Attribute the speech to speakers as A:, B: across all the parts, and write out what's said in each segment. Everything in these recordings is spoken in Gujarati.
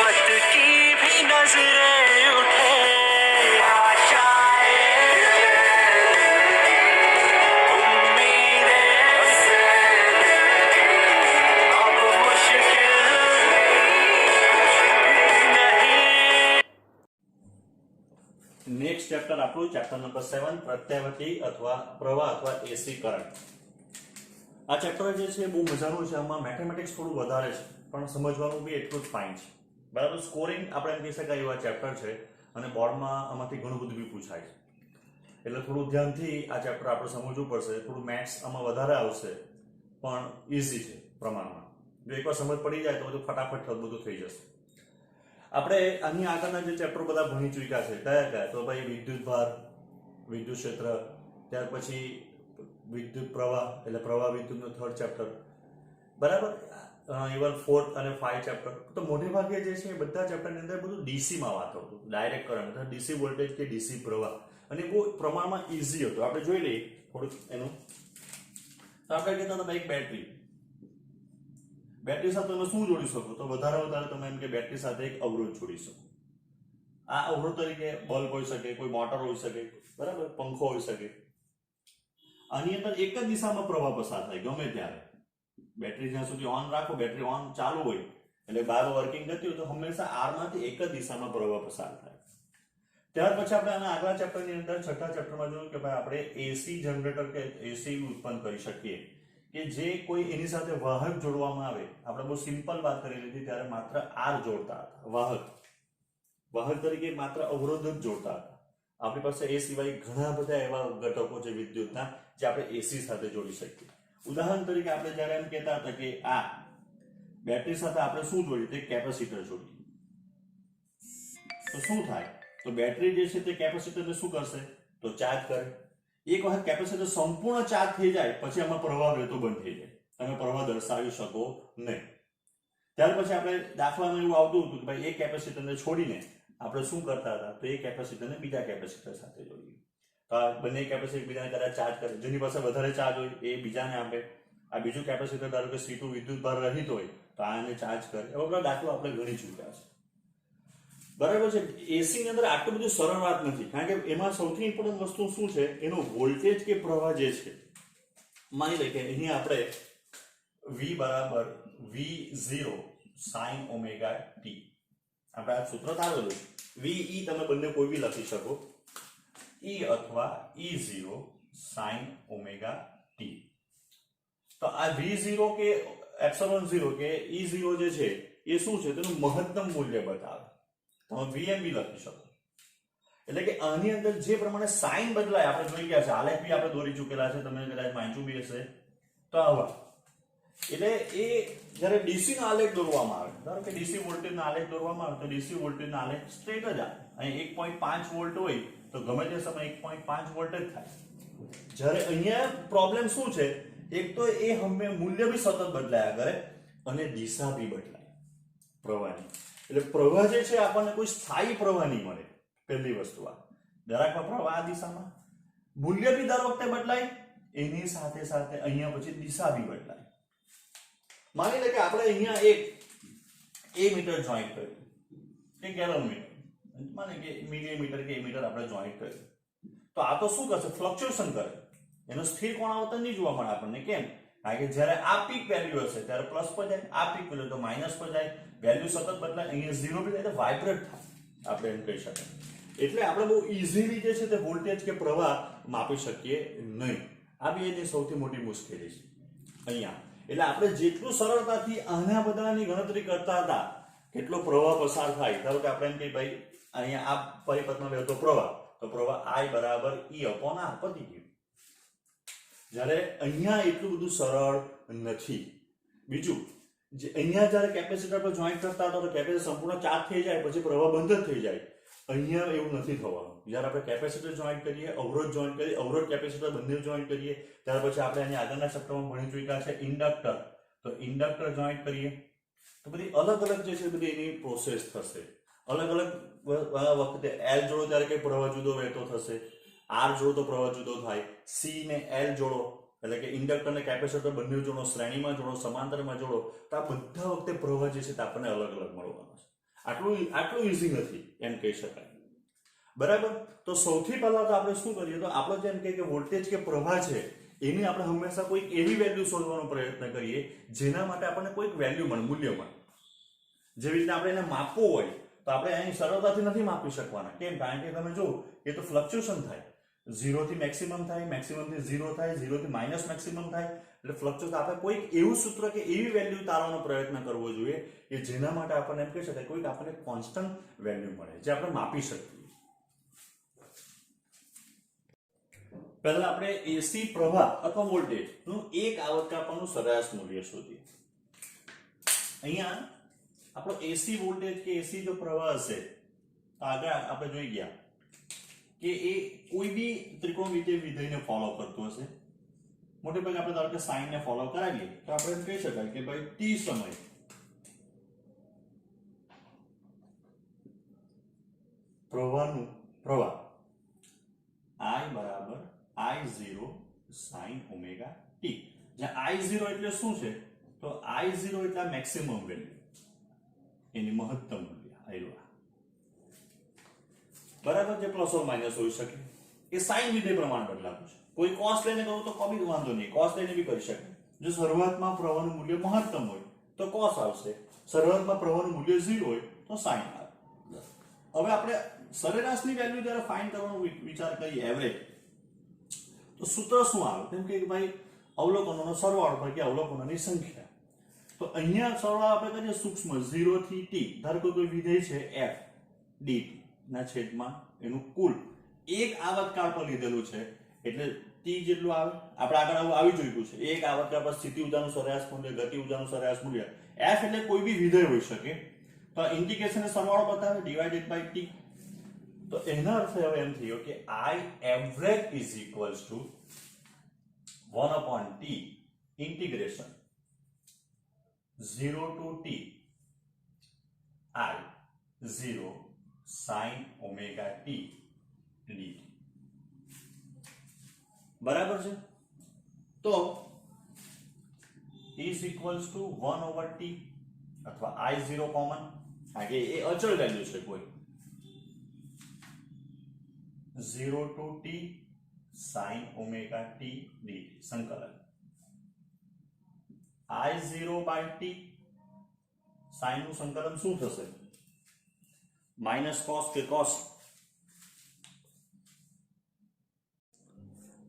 A: मोहब्बत की भी नजरें उठे आशाएं उम्मीदें से अब मुश्किल नहीं।
B: नेक्स्ट चैप्टर આપણું ચેપ્ટર નંબર 7 પ્રત્યાવર્તી અથવા પ્રવાહ અથવા એસી કરંટ। આ ચેપ્ટર જે છે બહુ મજાનું છે, આમાં મેથેમેટિક્સ થોડું વધારે છે પણ સમજવાનું બી એટલું જ ફાઇન છે, બરાબર। સ્કોરિંગ આપણે એમ કહી શકાય એવા ચેપ્ટર છે અને બોર્ડમાં આમાંથી ઘણું બધું બી પૂછાય છે, એટલે થોડું ધ્યાનથી આ ચેપ્ટર આપણે સમજવું પડશે। થોડું મેથ્સ આમાં વધારે આવશે પણ ઇઝી છે પ્રમાણમાં, જો એકવાર સમજ પડી જાય તો બધું ફટાફટ બધું થઈ જશે। આપણે આની આગળના જે ચેપ્ટર બધા ભણી ચૂક્યા છે કયા કયા, તો ભાઈ વિદ્યુત ભાર, વિદ્યુત ક્ષેત્ર, ત્યાર પછી વિદ્યુત પ્રવાહ એટલે પ્રવાહ વિદ્યુતનો થર્ડ ચેપ્ટર, બરાબર। ઇવન 4th અને 5 ચેપ્ટર તો મોટે ભાગે જે છે બધા ચેપ્ટરની અંદર બધું ડીસી માં વાત હતું, ડાયરેક્ટ કરંટ એટલે ડીસી વોલ્ટેજ કે ડીસી પ્રવાહ, અને બહુ પ્રમાણમાં ઈઝી હતું। આપણે જોઈ લઈએ થોડુંક એનું। તો આપણે કહેતા તમે એક બેટરી સાથે તમે શું જોડી શકો, તો વધારે તમે એમ કે બેટરી સાથે એક અવરોધ જોડી શકો। આ અવરોધ તરીકે બલ્બ હોઈ શકે, કોઈ મોટર હોઈ શકે, બરાબર, પંખો હોઈ શકે। આની અંદર એક જ દિશામાં પ્રવાહ પસાર થાય ગમે ત્યારે, બેટરી જ્યાં સુધી ઓન રાખો, બેટરી ઓન ચાલુ હોય એટલે બહાર વર્કિંગ થતી હોય તો હંમેશા આર માંથી એક જ દિશામાં પ્રવાહ પસાર થાય। ત્યાર પછી આપણે આના આગલા ચેપ્ટરની અંદર છઠ્ઠા ચેપ્ટરમાં જોયું કે ભાઈ આપણે એસી જનરેટર કે એસી ઉત્પન્ન કરી શકીએ કે જે કોઈ એની સાથે વાહક જોડવામાં આવે। આપણે બહુ સિમ્પલ વાત કરી લીધી ત્યારે માત્ર આર જોડતા હતા, વાહક તરીકે માત્ર અવરોધ જ જોડતા હતા। આપણી પાસે એ સિવાય ઘણા બધા એવા ઘટકો છે વિદ્યુતના જે આપણે એસી સાથે જોડી શકીએ। ઉદાહરણ તરીકે આપણે જ્યારે એમ કહેતા હતા કે આ બેટરી સાથે આપણે શું જોડીએ, તે કેપેસિટર જોડીએ, તો શું થાય, તો બેટરી જે છે તે કેપેસિટરને શું કરશે, તો ચાર્જ કરે। એક વખત કેપેસિટર સંપૂર્ણ ચાર્જ થઈ જાય પછી આમાં પ્રવાહ વહેતો બંધ થઈ જાય, તમે પ્રવાહ દર્શાવી શકો નહીં। ત્યાર પછી આપણે દાખલામાં એવું આવતું હતું કે ભાઈ એક કેપેસિટરને છોડીને આપણે શું કરતા હતા, તો એ કેપેસિટરને બીજા કેપેસિટર સાથે જોડીએ, તો આ બંને કેપેસિટર બીજાને કદાચ ચાર્જ કરે, જેની પાસે વધારે ચાર્જ હોય એ બીજાને આપે। આ બીજું કેપેસિટર ધારો કે C2 વિદ્યુત ભાર રહિત હોય તો આને ચાર્જ કરે। એવા બધા દાખલો આપણે ગણી ચૂક્યા છે, બરાબર છે। એસી ની અંદર આટલું બધું સરળ વાત નથી, કારણ કે એમાં સૌથી ઇમ્પોર્ટન્ટ વસ્તુ શું છે, એનો વોલ્ટેજ કે પ્રવાહ જે છે। માની લે કે અહીંયા આપણે V બરાબર V0 sin ઓમેગા t, આપણે આ સૂત્ર તારેલું VE તમે બંને કોઈ બી લખી શકો, E અથવા E0 sin ઓમેગા t। તો આ V0 કે એપ્સિલોન 0 કે E0 જે છે એ શું છે, તેનું મહત્તમ મૂલ્ય બતાવે, તમે VMB લખી શકો। એટલે કે આની અંદર જે પ્રમાણે સાઇન બદલાય આપણે જોઈ ગયા છે, આલેખ બી આપણે દોરી ચૂકેલા છે, તમે કદાચ વાંચ્યું બી હશે, તો આવા એટલે એ જ્યારે ડીસી નો આલેખ દોરવામાં આવે, ધારો કે ડીસી વોલ્ટેજ નો આલેખ દોરવામાં આવે તો ડીસી વોલ્ટેજ નો આલેખ સ્ટ્રેટ જ આવે। અહીં 1.5 વોલ્ટ હોય તો ગમે તે સમય 1.5 વોલ્ટ જ થાય। જ્યારે અહીંયા પ્રોબ્લેમ શું છે, એક તો એ મૂલ્ય બી સતત બદલાયા કરે અને દિશા બી બદલાય પ્રવાહની, એટલે પ્રવાહ જે છે આપણને કોઈ સ્થાયી પ્રવાહ નહીં મળે। પહેલી વસ્તુ આ દરેક પ્રવાહ આ દિશામાં, મૂલ્ય બી દર વખતે બદલાય, એની સાથે સાથે અહીંયા પછી દિશા બી બદલાય। માની લે કે આપણે અહીંયા એક એ મીટર જોઈન્ટ કર્યું, એક ગેલોમીટર, માને કે મિલીમીટર કે મીટર આપણે જોઈન્ટ કર્યું, તો આ તો શું કરશે, ફ્લક્ચ્યુએશન કરે, એનો સ્થિર કોણાવર્તન નહીં જોવા મળે આપણને। કેમ, કારણ કે જ્યારે આ પીક વેલ્યુ હશે ત્યારે પ્લસ પર જાય, આ પીક વેલ્યુ તો માઇનસ પર જાય, વેલ્યુ સતત બદલાય, અહીંયા ઝીરો બી થાય, વાઇબ્રેટ થાય, આપણે એમ કહી શકાય। એટલે આપણે બહુ ઈઝીલી જે છે તે વોલ્ટેજ કે પ્રવાહ માપી શકીએ નહીં। આ બી એની સૌથી મોટી મુશ્કેલી છે અહીંયા। એટલે આપણે જેટલું સરળતાથી આના બધાની ગણતરી કરતા હતા કેટલો પ્રવાહ પસાર થાય, ધારો કે આપણે એમ કે ભાઈ અહીંયા આ પરિપથમાં વહેતો પ્રવાહ, તો પ્રવાહ I બરાબર E upon R પતી ગયું। જ્યારે અહીંયા એટલું બધું સરળ નથી। બીજું, જે અહીંયા જ્યારે કેપેસિટર પર જોઈન્ટ કરતા હતા તો કેપેસિટર સંપૂર્ણ ચાર્જ થઈ જાય પછી પ્રવાહ બંધ જ થઈ જાય, અહીંયા એવું નથી થવાનું। જ્યારે આપણે કેપેસિટર જોઈન્ટ કરીએ, અવરોધ જોઈન્ટ કરીએ, અવરોધ કેપેસિટર બંને જોઈન્ટ કરીએ, ત્યાર પછી આપણે અહીંયા આગળના ચેપ્ટરમાં ભણી ચૂક્યા છે ઇન્ડક્ટર, તો ઇન્ડક્ટર જોઈન્ટ કરીએ તો બધી અલગ અલગ જે છે બધી એની પ્રોસેસ થશે। અલગ અલગ વખતે L જોડો ત્યારે કે પ્રવાહ જુદો વહેતો થશે, R જોડો તો પ્રવાહ જુદો થાય, C ને L જોડો એટલે કે ઇન્ડક્ટર ને કેપેસિટર બંને જોડો, શ્રેણીમાં જોડો, સમાંતરમાં જોડો, તો આ બધા વખતે પ્રવાહ જે છે તે આપણને અલગ અલગ મળવાનો છે। આટલું આટલું ઈઝી નથી એમ કહી શકાય. બરાબર. તો સૌથી પહેલા તો આપણે શું કરીએ, તો આપણે જેમ કે વોલ્ટેજ કે પ્રવાહ છે એની આપણે હંમેશા કોઈક એવી વેલ્યુ શોધવાનો પ્રયત્ન કરીએ જેના માટે આપણને કોઈક વેલ્યુ મળે, મૂલ્ય મળે. જેવી રીતે આપણે એને માપવું હોય તો આપણે અહીં સરળતાથી નથી માપી શકવાના. કેમ? કારણ કે તમે જો એ તો ફ્લક્ચ્યુએશન થાય, 0 થી મેક્સિમમ થાય, મેક્સિમમ થી 0 થાય, 0 થી માઇનસ મેક્સિમમ થાય, એટલે ફ્લક્ચ્યુએશન. આપણે કોઈક એવું સૂત્ર કે એવી વેલ્યુ તારવાનો પ્રયત્ન કરવો જોઈએ કે જેના માટે આપણને એમ કહી શકાય કોઈક આપણને કોન્સ્ટન્ટ વેલ્યુ મળે જે આપણે માપી શકીએ. પહેલા આપણે એસી પ્રવાહ અથવા વોલ્ટેજ નું એક આવર્ત કાપાનું સરેરાશ મૂલ્ય શોધીએ. અહીંયા આપણો એસી વોલ્ટેજ કે એસી જો પ્રવાહ હશે તો આગળ આપણે જોઈ ગયા કે એ કોઈ બી ત્રિકોણમિતિય વિધેયને ફોલો કરતું હશે. મોટે ભાગે આપણે ધારો કે સાઈન ને ફોલો કરાવીએ તો આપણે એમ કહી શકાય કે ભાઈ t સમય પ્રવાહનું પ્રવાહ I બરાબર I0 sin ઓમેગા t. જ્યાં I0 એટલે શું છે, તો I0 એટલે મેક્સિમમ વેલ્યુ, એની મહત્તમ મૂલ્ય આવ્યું. બરાબર. જે પ્લસ ઓર માઇનસ હોઈ શકે. એ સાઈન વિધેય પ્રમાણે બદલાતું છે. કોઈ કોસ લઈને કહું તો કોઈ વાંધો નહીં, કોસ લઈને બી કરી શકે. જો શરૂઆતમાં પ્રવાહનું મૂલ્ય મહત્તમ હોય તો કોસ આવશે, શરૂઆતમાં પ્રવાહનું મૂલ્ય 0 હોય તો સાઈન આવે. હવે આપણે સરેરાશની વેલ્યુ જ્યારે ફાઇન્ડ કરવાનો વિચાર કરીએ, એવરેજ, તો સૂત્ર શું આવે? કેમ કે ભાઈ અવલોકનોનો સરવાળો ભાગ્યા અવલોકનોની સંખ્યા. તો અહીંયા સરવાળો આપણે કરીએ સૂક્ષ્મ 0 થી t. ધારો કે કોઈ વિધેય છે f dt ના છેદમાં એનું કુલ એક આવર્તકાળ પર લીધેલું છે એટલે t જેટલું આવે. આપણે આગળ આવી જોયું છે એક આવર્તકાળ પર સ્થિતિ ઊર્જાનું સરેરાશ મૂલ્ય, ગતિ ઊર્જાનું સરેરાશ મૂલ્ય. f એટલે કોઈ બી વિધેય હોઈ શકે. તો ઇન્ટિગ્રેશન સરવાળો બતાવે ડિવાઇડેડ બાય t. તો એના અર્થ હવે એમ થયો કે I average is equals to 1 upon t integration 0 to t I0 sin omega t dt. બરાબર છે. તો is equals to 1 over t અથવા I0 કોમન, કારણ કે એ અચળ વેલ્યુ છે કોઈ, 0 to t sin omega t dt સંકલન I0 by t. sin નું સંકલન શું થશે? માઇનસ cos કે cos.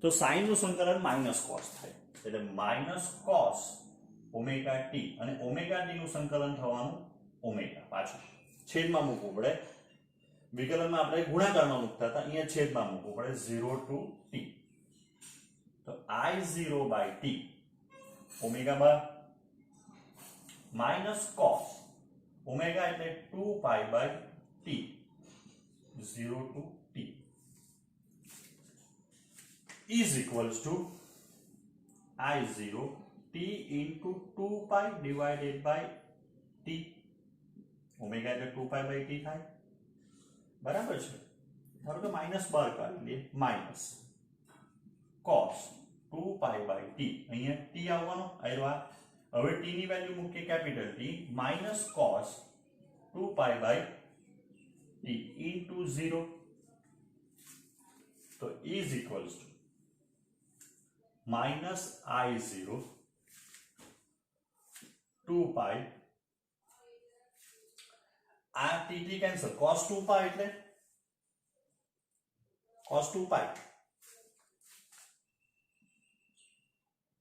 B: તો sin નું સંકલન માઇનસ cos થાય એટલે માઇનસ cos ઓમેગા t, અને ઓમેગા t નું સંકલન થવાનું ઓમેગા, પાછું છેદમાં મૂકવું પડે. વિકલનમાં આપણે ગુણાકારમાં મૂકતા હતા, અહીંયા છેદમાં મૂકવું પડે 0 to t. તો I0 by t omega bar minus cos omega એટલે 2 pi by t 0 to t is equals to I0 t into 2 pi divided by t. Omega એટલે 2 pi by t થાય. બરાબર છે. ધારો કે માઇનસ બાર કાઢી લે, minus cos 2 pi by t. અહીંયા t આવવાનો આવ્યો. હવે t ની વેલ્યુ મૂકીએ capital T, minus cos 2 pi by t into 0. તો is equals to minus I0 2 pi, આ t કેન્સલ, cos 2 pi એટલે cos 2 pi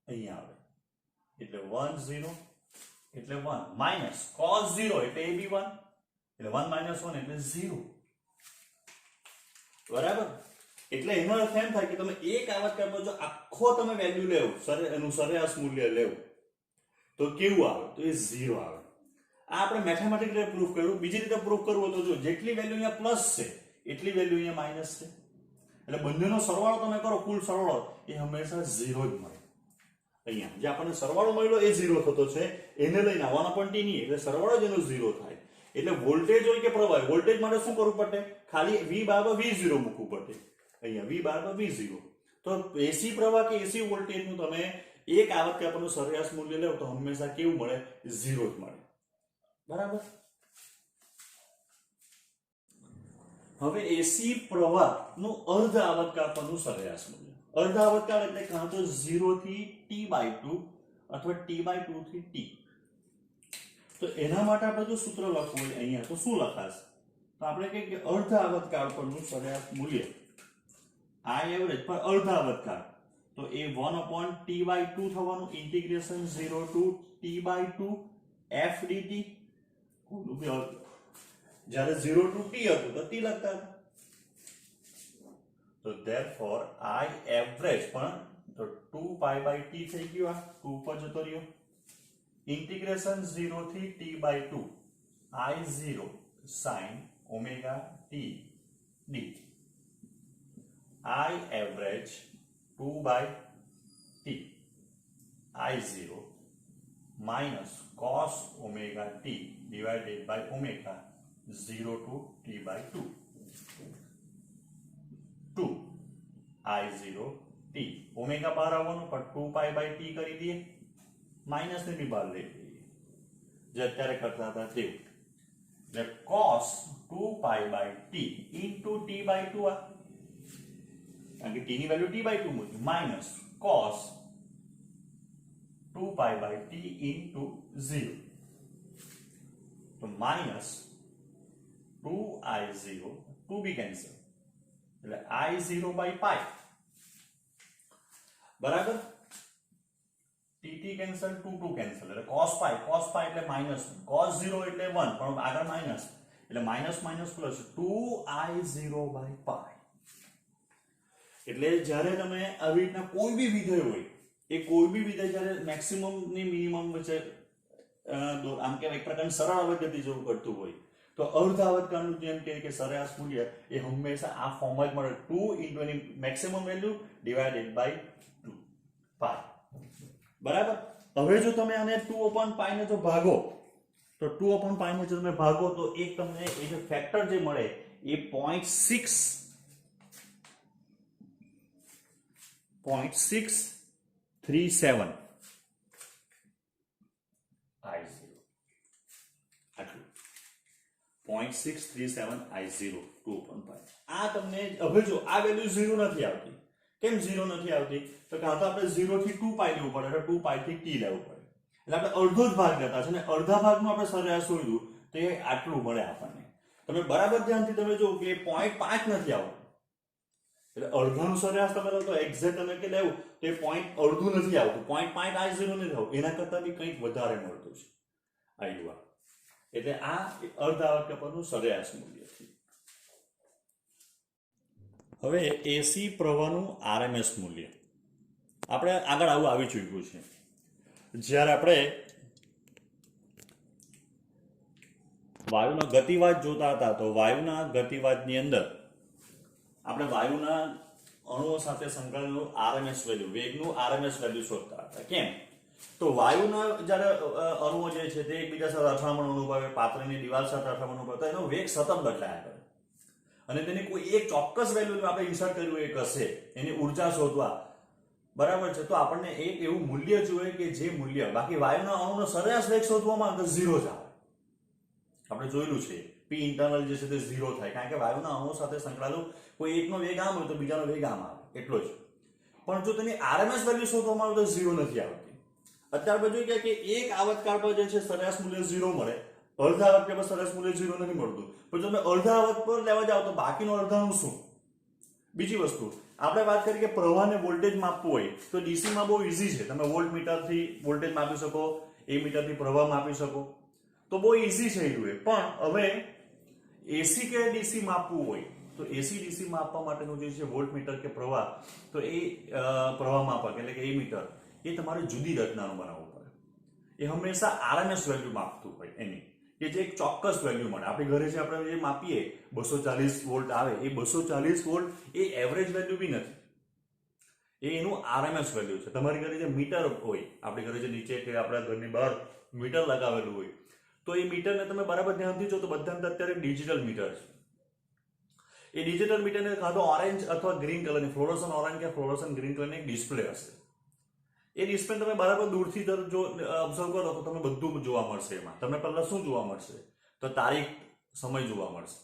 B: અહીંયા આવે એટલે 1 0 એટલે 1 માઇનસ cos 0 એટલે a b 1 એટલે 1 minus 1 એટલે 0. બરાબર. એટલે એનો અર્થ એમ થાય કે તમે એક આવર્તકાળમાં જો આખો તમે વેલ્યુ લેવો, એનું સરેરાશ મૂલ્ય લેવો તો કેવું આવે? તો એ 0 આવે. આ આપણે મેથેમેટિકલી પ્રૂફ કર્યું. બીજી રીતે પ્રૂફ કરવું તો જો જેટલી વેલ્યુ અહીંયા પ્લસ છે એટલી વેલ્યુ અહીંયા માઇનસ છે, એટલે બંનેનો સરવાળો તમે કરો, કુલ સરવાળો એ હંમેશા 0 જ મળે. અહીંયા જે આપણને સરવાળો મળ્યો એ 0 થતો છે, એને લઈને 1 upon t નહીં, એટલે સરવાળો જ એનો 0 થાય. એટલે વોલ્ટેજ હોય કે પ્રવાહ, વોલ્ટેજ માટે શું કરવું પડે? ખાલી v બરાબર v0 મૂકવું પડે. અહીંયા v બરાબર v0. તો એસી પ્રવાહ કે એસી વોલ્ટેજનું તમે એક આવર્તકાળનું સરેરાશ મૂલ્ય લેવો તો હંમેશા કેવું મળે? 0 જ મળે. બરાબર. હવે એસી પ્રવાહનું અર્ધ આવર્તકાળનું સરેરાશ મૂલ્ય. અર્ધ આવર્તકાળ એટલે કાં તો 0 થી t/2 અથવા t/2 થી t. તો એના માટે આપણે જો સૂત્ર લખવું હોય અહીંયા તો શું લખાશે? તો આપણે કહીએ કે અર્ધ આવર્તકાળ પરનું સરેરાશ મૂલ્ય I એવરેજ પર અર્ધ આવર્તકાળ તો એ 1/t/2 થવાનું, integration 0 to t/2 f dt. જ્યારે 0 to t હતું તો t લખતા હતા. તો therefore I average પણ તો 2π/t થઈ ગયું, આ 2 પર જતો રહ્યો, ઇન્ટિગ્રેશન 0 થી t/2 I0 sin omega t dt. I average 2/t I0 minus cos omega t divided by omega 0 to t/2 2 I0 t omega બહાર આવવાનું પણ 2π/t કરી દઈએ, માઇનસ ને બી બહાર લઈ લઈએ જે અત્યારે કરતા હતા તે. એટલે cos 2π/t into t/2 આ કારણ કે t ની વેલ્યુ t/2 મૂકી, માઇનસ cos 2π/t into 0 તો માઇનસ 2I0 2 બી કેન્સલ એટલે I0/π બરાબર, tt કેન્સલ 2 કેન્સલ એટલે cos π એટલે માઇનસ, cos 0 એટલે 1 પણ આગળ માઇનસ એટલે માઇનસ માઇનસ પ્લસ 2I0/π. એટલે જ્યારે તમે આવી રીતના કોઈ બી વિધેય હોય એ કોઈ બી વિધેય જ્યારે મેક્સિમમ ની મિનિમમ વચ્ચે આમ કે એક પ્રકારની સરળ અવગતિ જેવું કરતું હોય તો અર્ધ આવર્તકાળનું જેમ કે સરેરાશ મૂલ્ય એ હંમેશા આ ફોર્મ જ મળે, 2 into એની મેક્સિમમ વેલ્યુ ડિવાઇડેડ બાય 2π. બરાબર. હવે જો તમે આને 2/π ને જો ભાગો તો 2/π ને જો તમે ભાગો તો એક તમને એ જે ફેક્ટર જે મળે એ 0.637 I0 આટલું 0.637 I0 2/π. આ તમને હવે જો આ વેલ્યુ 0 નથી આવતી. કેમ 0 નથી આવતી? તો કાં તો આપણે 0 થી 2π લેવું પડે એટલે 2π થી t લેવું પડે એટલે આપણે અડધો જ ભાગ લેતા છે ને અડધા ભાગનું આપણે સરેરાશ શોધ્યું તો એ આટલું મળે આપણને. તમે બરાબર ધ્યાનથી તમે જો કે 0.5 નથી આવતું એટલે અડધાનું સરેરાશ તમે લો તો એક્ઝેક્ટ તમે કે લેવું તો એ અડધું નથી આવતું, 0.5 I0 નથી થવું, એના કરતા બી કંઈક વધારે મળતું છે I0. એટલે આ અર્ધ આવર્તક પરનું સરેરાશ મૂલ્ય છે. હવે એસી પ્રવાહનું RMS મૂલ્ય આપણે આગળ આવું આવી ચૂક્યું છે. જ્યારે આપણે વાયુનો ગતિવાદ જોતા હતા તો વાયુના ગતિવાદની અંદર આપણે વાયુના અણુઓ સાથે સંકળાયેલું RMS વેલ્યુ, વેગનું RMS વેલ્યુ શોધતા હતા. કેમ? તો વાયુના જ્યારે અણુઓ જે છે તે એકબીજા સાથે અથડામણ અનુભવે, પાત્રની દિવાલ સાથે અથડામણ અનુભવે તો એનો વેગ સતત બદલાયા કરે અને તેની કોઈ એક ચોક્કસ વેલ્યુ આપણે ઇન્સર્ટ કર્યું એક હશે એની ઉર્જા શોધવા, બરાબર છે, તો આપણને એક એવું મૂલ્ય જોઈએ કે જે મૂલ્ય બાકી વાયુના અણુનો સરેરાશ વેગ શોધવામાં તો 0 જ આવે. આપણે જોયેલું છે P ઇન્ટરનલ જે છે તે 0 થાય કારણ કે વાયુના અણુઓ સાથે સંકળાયેલું કોઈ એકનો વેગ આમ હોય તો બીજાનો વેગ આમ આવે એટલો જ. પણ જો તેની RMS વેલ્યુ શોધવામાં આવે તો 0 નથી આવતી. અત્યારે આપણે જોઈએ કે એક આવર્તકાળ પર જે છે સરેરાશ મૂલ્ય 0 મળે, અડધા આવર્તકાળ પર સરેરાશ મૂલ્ય 0 નથી મળતું, પણ જો તમે અડધા આવર્ત પર લેવા જાવ તો બાકીનો અડધાનું શું? બીજી વસ્તુ આપણે વાત કરી કે પ્રવાહને વોલ્ટેજ માપવું હોય તો ડીસી માં બહુ ઈઝી છે, તમે વોલ્ટમીટરથી વોલ્ટેજ માપી શકો, એમીટરથી પ્રવાહ માપી શકો તો બહુ ઈઝી છે એ. પણ હવે એસી કે ડીસી માપવું હોય તો એસી ડીસી માપવા માટેનું જે છે વોલ્ટમીટર કે પ્રવાહ તો એ પ્રવાહ માપક એટલે કે એમીટર એ તમારે જુદી રચનાનું બનાવવું પડે. એ હંમેશા RMS વેલ્યુ માપતું હોય એની કે જે એક ચોક્કસ વેલ્યુ મળે. આપણી ઘરે જે આપણે જે માપીએ 240 વોલ્ટ આવે એ 240 વોલ્ટ એ એવરેજ વેલ્યુ બી નથી, એ એનું RMS વેલ્યુ છે. તમારી ઘરે જે મીટર હોય, આપણી ઘરે જે નીચે કે આપણા ઘરની બહાર મીટર લગાવેલું હોય તો એ મીટરને તમે બરાબર ધ્યાનથી જો તો બધા અત્યારે ડિજિટલ મીટર છે. એ ડિજિટલ મીટરને કાં તો ઓરેન્જ અથવા ગ્રીન કલરની ફ્લોરોસન ઓરેન્જ કે ફ્લોરોસન ગ્રીન કલરની એક ડિસ્પ્લે હશે. એ ડિસ્પ્લે તમે બરાબર દૂરથી જો ઓબ્ઝર્વ કરો તો તમને બધું જોવા મળશે. એમાં તમને પહેલા શું જોવા મળશે? તો તારીખ, સમય જોવા મળશે.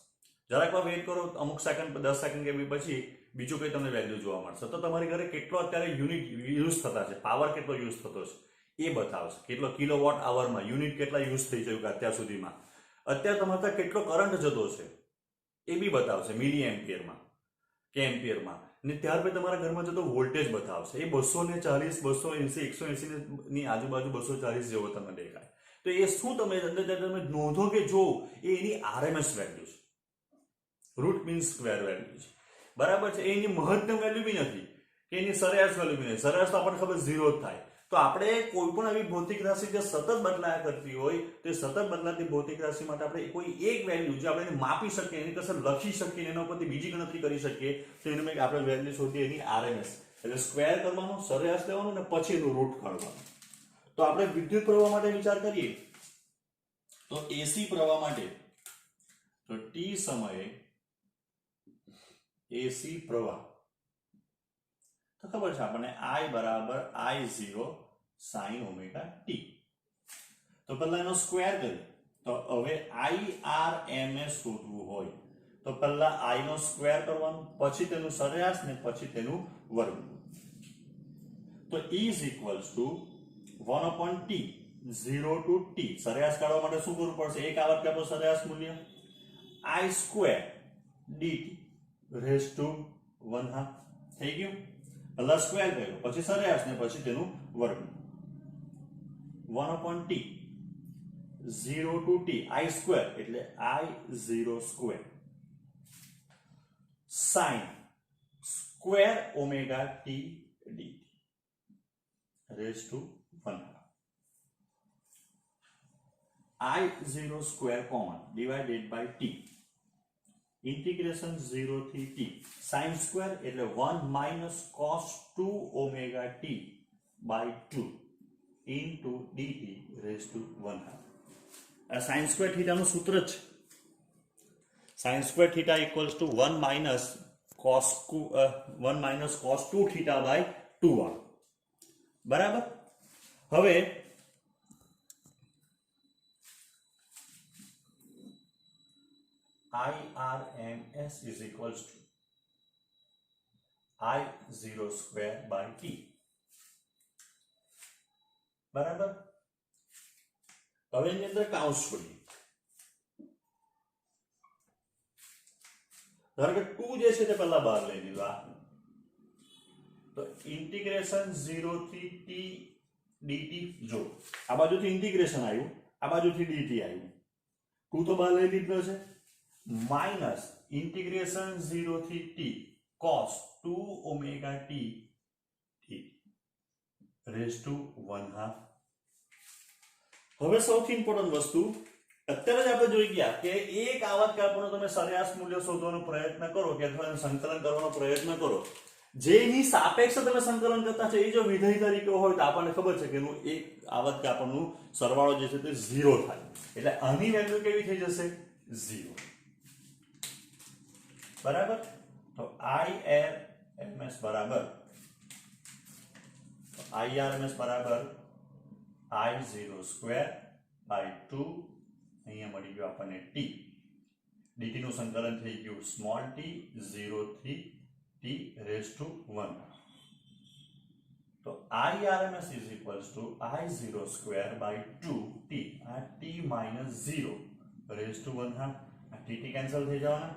B: જરાક વાર વેઇટ કરો, અમુક સેકન્ડ 10 સેકન્ડ કે પછી બીજું કંઈ તમને વેલ્યુ જોવા મળશે. તો તમારી ઘરે કેટલો અત્યારે યુનિટ યુઝ થતા છે, પાવર કેટલો યુઝ થતો છે એ બતાવશે. કેટલો કિલોવોટ આવરમાં યુનિટ કેટલા યુઝ થઈ ચૂક્યા અત્યાર સુધીમાં, અત્યારે તમારે ત્યાં કેટલો કરંટ જતો છે એ બી બતાવશે મિલી એમ્પિયરમાં કે એમ્પિયરમાં. ને ત્યાર પછી તમારા ઘરમાં જતો વોલ્ટેજ બતાવશે. એ 240, 280, 180 ની આજુબાજુ 240 જેવો તમને દેખાય. તો એ શું તમે અંદર તમે નોંધો કે જો એ એની આરએમએસ વેલ્યુ છે. રૂટ મીન્સ સ્ક્વેર વેલ્યુ છે, બરાબર છે. એની મહત્તમ વેલ્યુ બી નથી કે એની સરેરાશ વેલ્યુ બી નથી. સરેરાશ તો આપણને ખબર 0 જ થાય. તો આપણે કોઈ પણ આવી ભૌતિક રાશિ જે સતત બદલાયા કરતી હોય તે સતત બદલાતી ભૌતિક રાશિ માટે આપણે કોઈ એક વેલ્યુ જે આપણે એને માપી શકીએ, એની કસર લખી શકીએ, એના ઉપરથી બીજી ગણતરી કરી શકીએ, તો એનું આપણે વેલ્યુ શોધીએ એની આરએમએસ. એટલે સ્ક્વેર કરવાનો, સરેરાશ લેવાનું ને પછી એનું રૂટ કાઢવાનું. તો આપણે વિદ્યુત પ્રવાહ માટે વિચાર કરીએ તો એસી પ્રવાહ માટે તો ટી સમયે એસી પ્રવાહ તો ખબર છે આપણને I બરાબર I0 sin ઓમેગા ટી. તો પહેલા એનો સ્ક્વેર કરીએ. તો હવે IRMS શોધવું હોય તો પહેલા I નો સ્ક્વેર કરવાનો, પછી તેનું સરેરાશ ને પછી તેનું વર્ગ. તો E is equals to 1/t 0 to t. સરેરાશ કાઢવા માટે શું કરવું પડશે? એક આવર્ત આપણું સરેરાશ મૂલ્ય I square dt raised to 1/2 થઈ ગયું. પહેલા સ્ક્વેર કર્યો, પછી સરેરાશ ને પછી તેનું વર્ગ. 1/t 0 to t I square એટલે I0 square sin square omega t dt raised to 1/2. I0 square common divided by t. Integration 0 થી t. Sin square એટલે 1 minus cos 2 omega t by 2 into dt raised to 1/2. આ sin square theta નું સૂત્ર છે. sin square theta equals to 1 minus cos 2 theta by 2r. બરાબર. હવે IRMS is equals to I0 square by t. બરાબર. હવે એની અંદર કાઉન્સ છોડીએ. ધારો કે 2 જે છે તે પહેલા બહાર લઈ લીધા. તો ઇન્ટિગ્રેશન 0 થી t dt. જો આ બાજુથી ઇન્ટિગ્રેશન આવ્યું, આ બાજુથી dt આવ્યું. 2 તો બહાર લઈ લીધો છે. માઇનસ ઇન્ટિગ્રેશન 0 થી t cos 2 omega t raised to 1/2. હવે સૌથી ઇમ્પોર્ટન્ટ વસ્તુ અત્યારે જ આપણે જોઈ ગયા કે એક આવર્ત કાલ્પનો તમે સરેરાશ મૂલ્ય શોધવાનો પ્રયત્ન કરો કે અથવા સંકલન કરવાનો પ્રયત્ન કરો, જેની સાપેક્ષ તમે સંકલન કરતા છે એ જો વિધેય તરીકે હોય તો આપણને ખબર છે કે એનું એક આવર્ત કાલ્પનો સરવાળો જે છે તે 0 થાય. એટલે આની વેલ્યુ કેવી થઈ જશે? 0. બરાબર. તો IRMS બરાબર I0 square by 2 અહીંયા મળી ગયું આપણને t. dt નું સંકલન થઈ ગયું સ્મોલ t 0 થી t raised to 1. તો IRMS is equals to I0 square by 2t આ t minus 0 raised to 1/2. આ t કેન્સલ થઈ જવાના.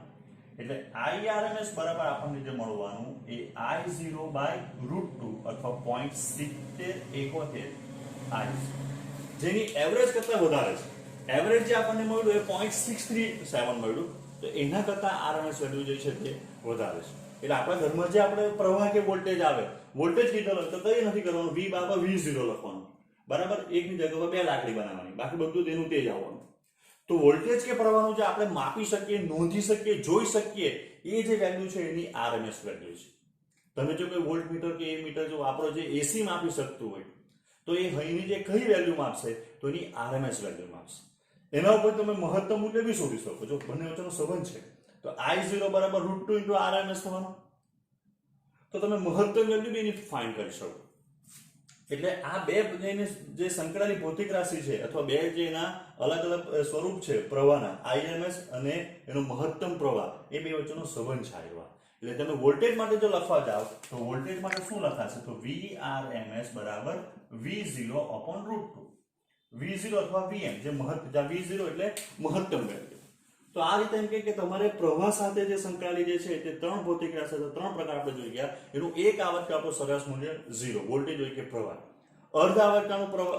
B: એટલે IRMS બરાબર આપણને જે મળવાનું એ I0 by √2 અથવા 0.7071 I, જેની એવરેજ કરતા વધારે છે. એવરેજ જે આપણને મળ્યું એ 0.637 મળ્યું. તો એના કરતા આરએમએસ વેલ્યુ જે છે તે વધારે છે. એટલે આપણા ઘરમાં જે આપણે પ્રવાહ કે વોલ્ટેજ આવે, વોલ્ટેજ કીધેલો તો કઈ નથી કરવાનું, V બરાબર V0 લખવાનું. બરાબર. એકની જગ્યા પર 2 લાકડી બનાવવાની, બાકી બધું તેનું તે જ આવવાનું. તો વોલ્ટેજ કે પ્રવાહનું જે આપણે માપી શકીએ, નોંધી શકીએ, જોઈ શકીએ એ જે વેલ્યુ છે એની આરએમએસ વેલ્યુ છે. તમે જો કોઈ વોલ્ટમીટર કે એ મીટર જો વાપરો જે એસી માપી શકતું હોય તો એ અહીંની જે કઈ વેલ્યુ માપશે તો એની આરએમએસ વેલ્યુ માપશે. એના ઉપર તમે મહત્તમ મૂલ્ય બી શોધી શકો છો. બંને વચ્ચેનો સંબંધ છે. તો I0 બરાબર √2 × RMS થવાનું. તો તમે મહત્તમ વેલ્યુ બી એની ફાઇન્ડ કરી શકો. એટલે આ બે જે સંકળાયેલી ભૌતિક રાશિ છે અથવા બે જે એના અલગ અલગ સ્વરૂપ છે પ્રવાહના, આઈએમએસ અને એનો મહત્તમ પ્રવાહ, એ બે વચ્ચેનો સંબંધ છે આવ્યો. એટલે તમે વોલ્ટેજ માટે જો લખવા જાઓ તો વોલ્ટેજ માટે શું લખાશે? તો VRMS બરાબર V0/√2. V0 અથવા VM જે V0 એટલે મહત્તમ વેલ્યુ. તો આ રીતે એમ કે તમારે પ્રવાહ સાથે જે સંકળાયેલી જે છે તે ત્રણ ભૌતિક રાશિ, ત્રણ પ્રકાર આપણે જોઈ ગયા. એનું એક આવર્તક આપણું સરેરાશ મૂલ્ય 0 વોલ્ટેજ હોય કે પ્રવાહ. અર્ધ આવર્તકનું પ્રવાહ